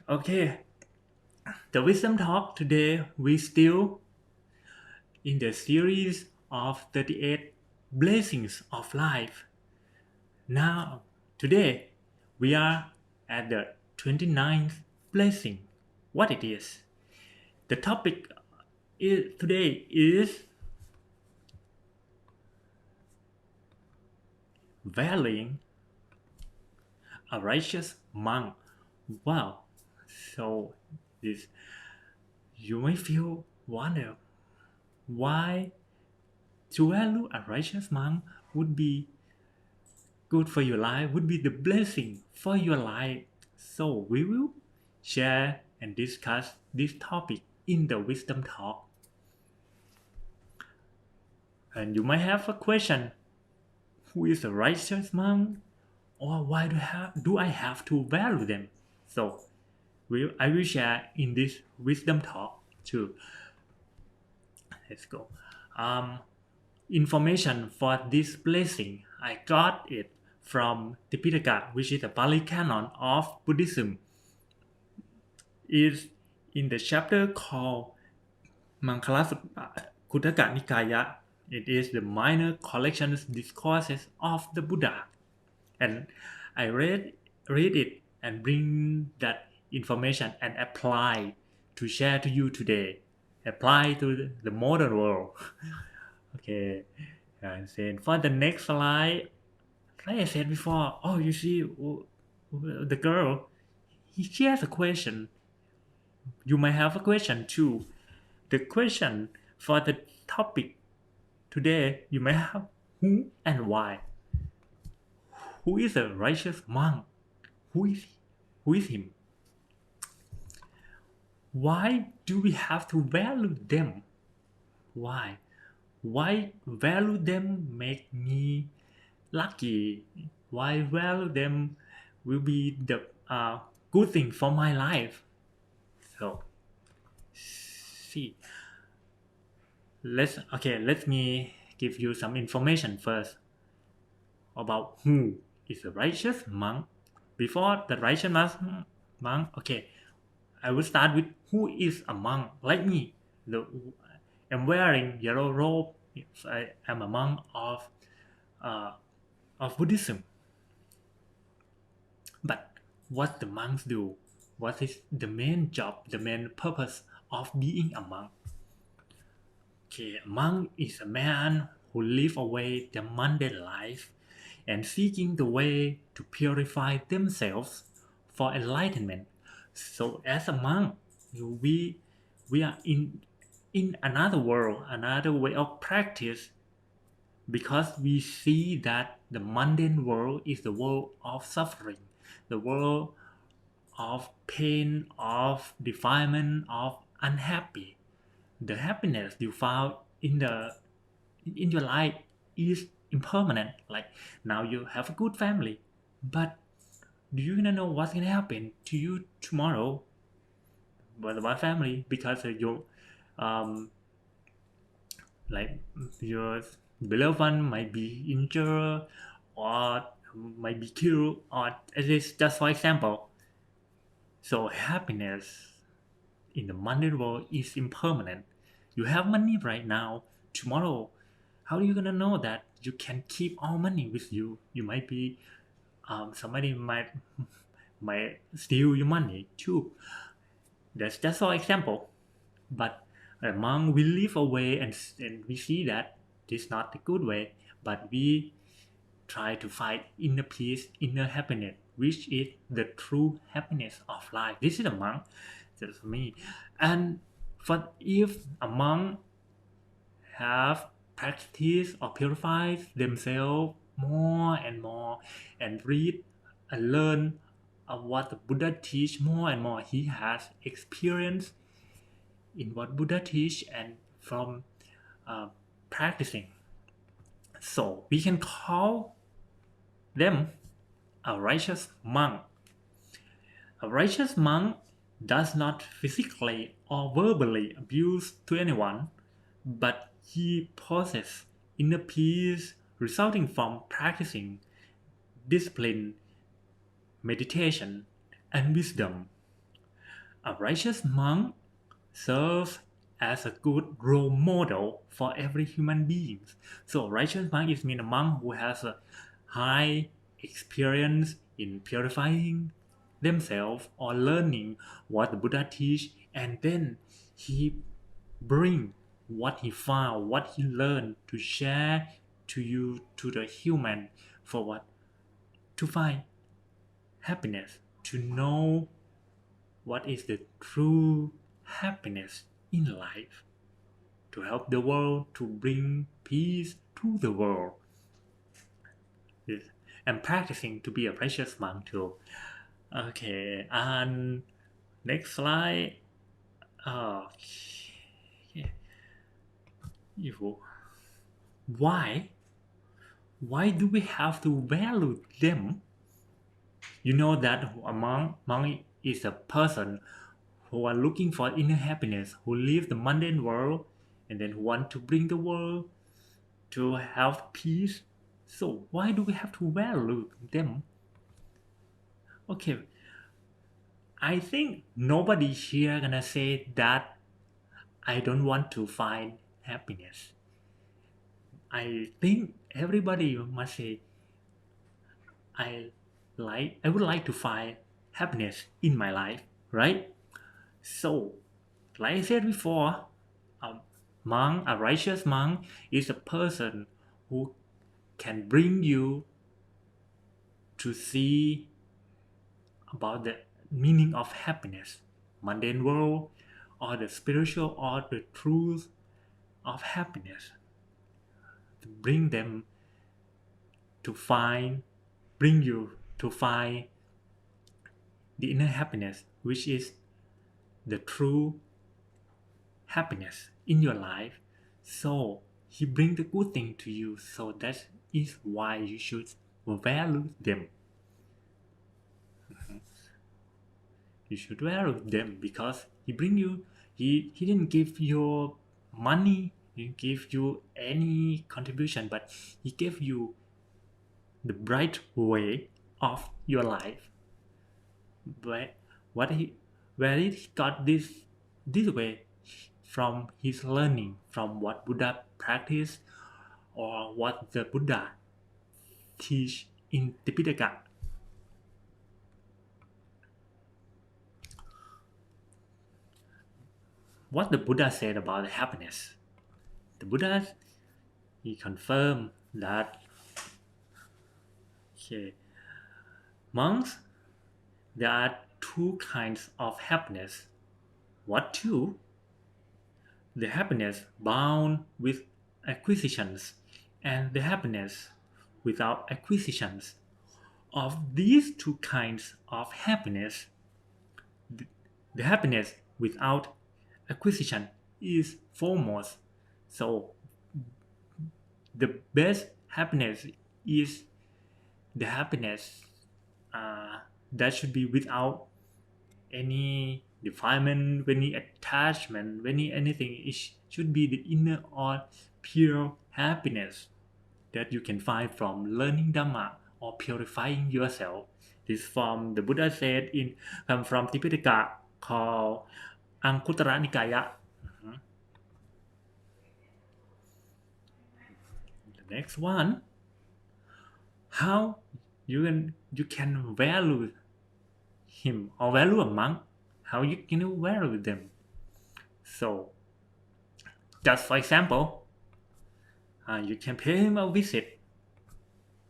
Okay, the wisdom talk today we still in the series of 38 blessings of life. Now, today we are at the 29th blessing. What it is? The topic today is valuing a righteous monk. Wow. So this you may feel wonder why to value a righteous monk would be good for your life, would be the blessing for your life. So we will share and discuss this topic in the wisdom talk. And you might have a question: who is a righteous monk, or why do I have to value them? So I will share in this wisdom talk too. Let's go. Um, Information for this blessing, I got it from Tipitaka, which is the Pali Canon of Buddhism. Is in the chapter called Mangala Sutta, Khuddaka Nikaya. It is the minor collections discourses of the Buddha, and I read it and bring that information and apply to share to you today. Apply to the modern world. Okay, and then for the next slide, like I said before, oh, you see, the girl, she has a question. You might have a question too. The question for the topic today, you may have who and why. Who is a righteous monk? Who is he? Who is him? Why do we have to value them? Why? Why value them make me lucky? Why value them will be the good thing for my life? So see, let me give you some information first about who is a righteous monk. Before the righteous monk, okay, I will start with who is a monk like me. The, I'm wearing yellow robe. I am a monk uh, of Buddhism. But what the monks do? What is the main job, the main purpose of being a monk? Okay, a monk is a man who live away the mundane life and seeking the way to purify themselves for enlightenment. So as a monk, we we are in another world, another way of practice because we see that the mundane world is the world of suffering, the world of pain, of defilement, of unhappy. The happiness you found in your life is impermanent. Like now you have a good family, but do you know what's gonna happen to you tomorrow? But about family because your um like your beloved one might be injured or might be killed or it is just for example. So happiness in the mundane world is impermanent. You have money right now, tomorrow, how are you gonna know that you can keep all money with you? You might be somebody might steal your money too. That's just for example. But among we live away and we see that this is not the good way, but we try to find inner peace, inner happiness, which is the true happiness of life. This is a monk, that's me. And for if a monk have practiced or purified themselves more and more and read and learn of what the Buddha teach more and more, he has experience in what Buddha teach and from uh, practicing. So we can call them a righteous monk. A righteous monk does not physically or verbally abuse to anyone, but he possesses inner peace resulting from practicing discipline, meditation, and wisdom. A righteous monk serves as a good role model for every human being. So righteous monk is mean a monk who has a high experience in purifying themselves or learning what the Buddha teach, and then he bring what he found, what he learned to share to you, to the human, for what? To find happiness, to know what is the true happiness in life, to help the world, to bring peace to the world. Yes. I'm practicing to be a righteous monk too. Okay, and next slide. Okay. Why? Why do we have to value them? You know that a monk is a person who are looking for inner happiness, who leave the mundane world, and then want to bring the world to have peace. So why do we have to value them? Okay, I think nobody here gonna say that I don't want to find happiness. I think everybody must say I would like to find happiness in my life, right? So, like I said before, a a righteous monk, is a person who can bring you to see about the meaning of happiness, mundane world, or the spiritual or the truth of happiness. To bring them to find, bring you to find the inner happiness, which is the true happiness in your life. So he bring the good thing to you. So that is why you should value them. You should value them because he bring you. He didn't give you money. He didn't give you any contribution, but he gave you the bright way of your life. But what he where did he got this way? From his learning, from what Buddha practiced, or what the Buddha teach in Tipitaka. What the Buddha said about happiness. The Buddha, he confirmed that, okay, monks, there are two kinds of happiness. What two? The happiness bound with acquisitions and the happiness without acquisitions. Of these two kinds of happiness, the happiness without acquisition is foremost. So the best happiness is the happiness that should be without any defilement, any attachment, anything. It should be the inner or pure happiness that you can find from learning Dhamma or purifying yourself. This from the Buddha said in come from Tipitaka called Anguttara Nikaya. The next one, how you can value him or value a monk, how you can value them. So, just for example, you can pay him a visit.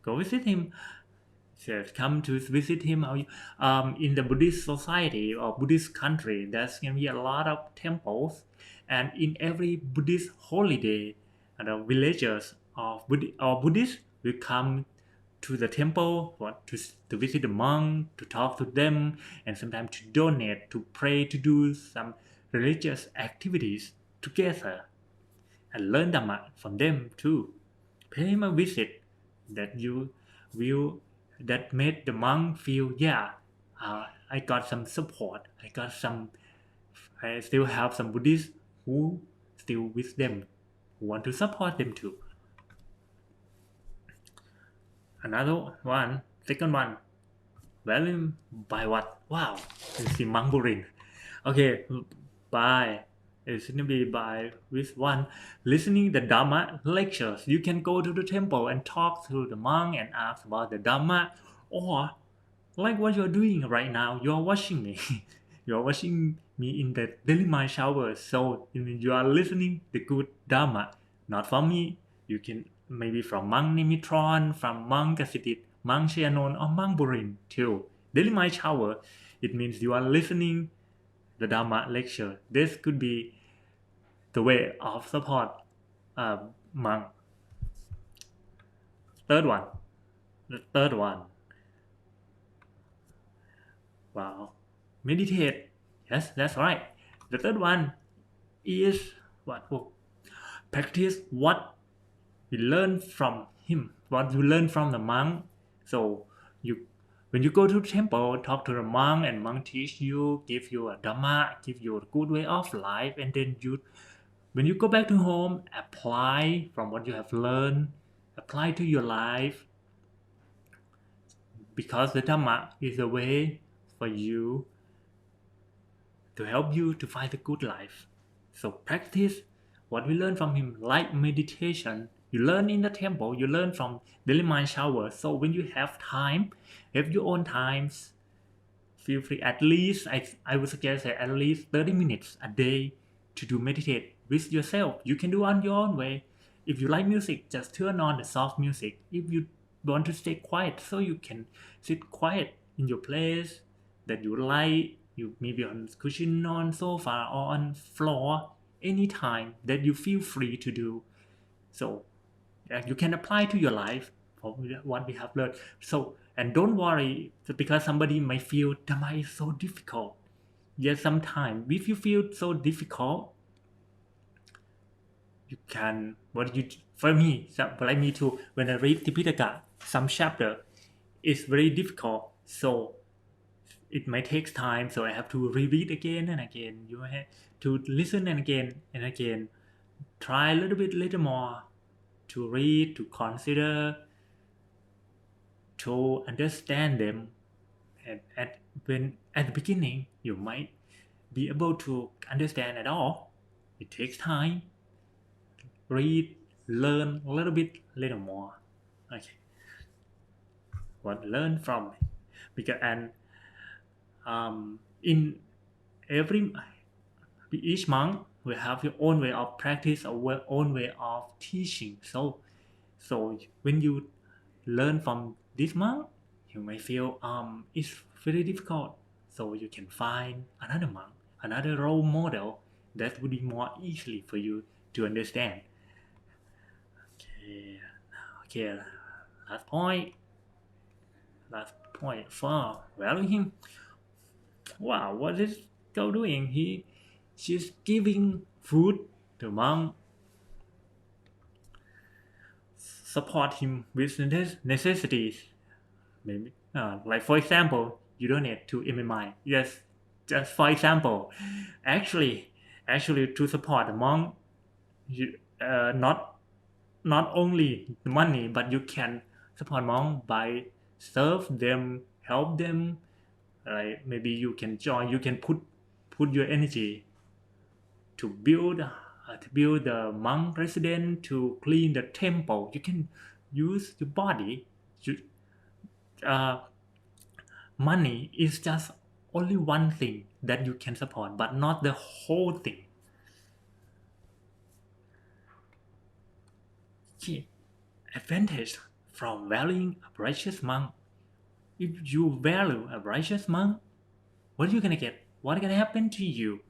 Go visit him. Says come to visit him. In the Buddhist society or Buddhist country, there's gonna be a lot of temples, and in every Buddhist holiday, the villagers of Buddhists will come to the temple to visit the monk, to talk to them, and sometimes to donate, to pray, to do some religious activities together, and learn Dhamma from them too. Pay him a visit that you will that made the monk feel, yeah, I got some support. I still have some Buddhists who still with them, who want to support them too. Another one, second one, value by what? Wow, you see monk Burin. Okay, by it's gonna be by with one listening the Dharma lectures. You can go to the temple and talk to the monk and ask about the Dharma, or like what you're doing right now. You're watching me. You're watching me in the daily mind shower. So it means you are listening the good Dharma, not from me. You can maybe from Monk Nimitron, from Monk Kasitit, Monk Cheanon, or Monk Burin too. Daily mind shower. It means you are listening the Dharma lecture. This could be the way of support monk. Third one. The third one. Wow. Meditate. Yes, that's right. The third one is what? Oh, practice what we learn from him, what you learn from the monk. So you when you go to the temple, talk to the monk and monk teach you, give you a dhamma, give you a good way of life, and then you when you go back to home, apply from what you have learned, apply to your life, because the dhamma is a way for you to help you to find a good life. So practice what we learn from him, like meditation. You learn in the temple, you learn from daily mind shower. So when you have your own times, feel free at least I would suggest that at least 30 minutes a day to do meditate with yourself. You can do on your own way. If you like music, just turn on the soft music. If you want to stay quiet, so you can sit quiet in your place that you like, you maybe on cushion, on sofa, or on floor, anytime that you feel free to do. So you can apply to your life for what we have learned. So and don't worry because somebody might feel Dhamma is so difficult. Yes, sometimes if you feel so difficult, you can what you for me, like me too. When I read Tipitaka, some chapter is very difficult, so it might take time. So I have to reread again and again. You have to listen and again. Try a little more to read, to consider, to understand them. And at the beginning, you might be able to understand at all. It takes time. Read, learn a little more. Okay, what learn from because and in every each month we have your own way of practice or own way of teaching. So when you learn from this monk, you may feel it's very difficult. So you can find another monk, another role model that would be more easily for you to understand. Okay, okay. Last point. Last point for valuing him. Wow, what is girl doing? She's giving food to monk, support him with necessities. Maybe like for example, you donate to MMI. Yes, just for example, actually, actually to support the monk, you not only the money, but you can support monk by serve them, help them. Like maybe you can join, you can put your energy to build the monk residence, to clean the temple. You can use your body. You, uh, money is just only one thing that you can support, but not the whole thing. Key advantage from valuing a righteous monk. If you value a righteous monk, what are you gonna get? What's gonna happen to you?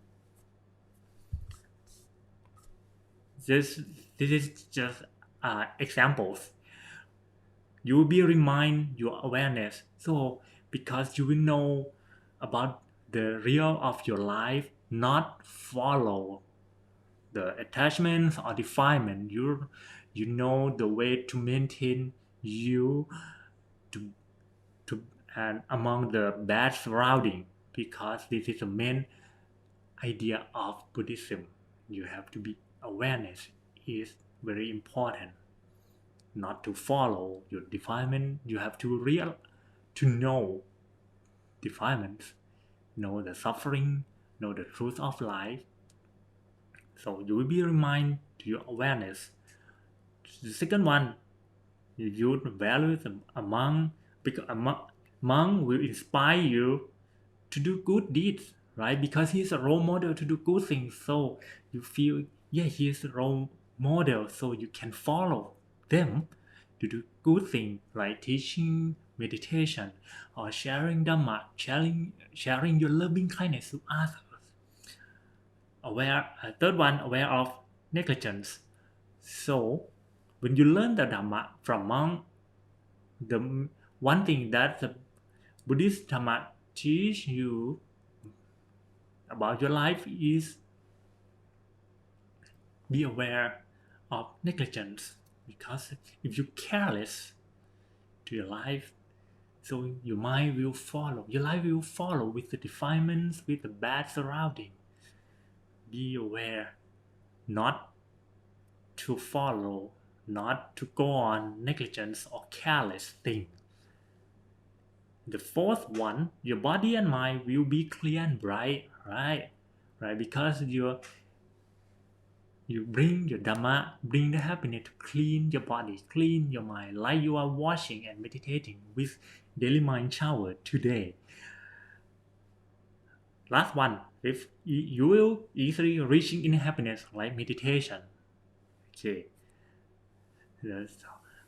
This this is just examples. You will be remind your awareness. So because you will know about the real of your life, not follow the attachments or defilement. You know the way to maintain you to to and among the bad surrounding, because this is the main idea of Buddhism. You have to be awareness is very important. Not to follow your defilement, you have to know defilements, know the suffering, know the truth of life. So you will be reminded to your awareness. The second one, you use values among, because among will inspire you to do good deeds, right? Because he's a role model to do good things, so you feel, yeah, he is a role model, so you can follow them to do good things like teaching meditation or sharing dhamma, sharing your loving kindness to others. Third one, aware of negligence. So when you learn the dhamma from monk, the one thing that the Buddhist dhamma teach you about your life is be aware of negligence, because if you're careless to your life, so your mind will follow, your life will follow with the defilements, with the bad surrounding. Be aware not to follow, not to go on negligence or careless thing. The fourth one, your body and mind will be clear and bright, right? Because you bring your dhamma, bring the happiness to clean your body, clean your mind, like you are washing and meditating with daily mind shower today. Last one, if you will easily reaching in happiness like meditation. Okay. Yes.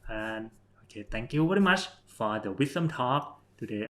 And okay, thank you very much for the wisdom talk today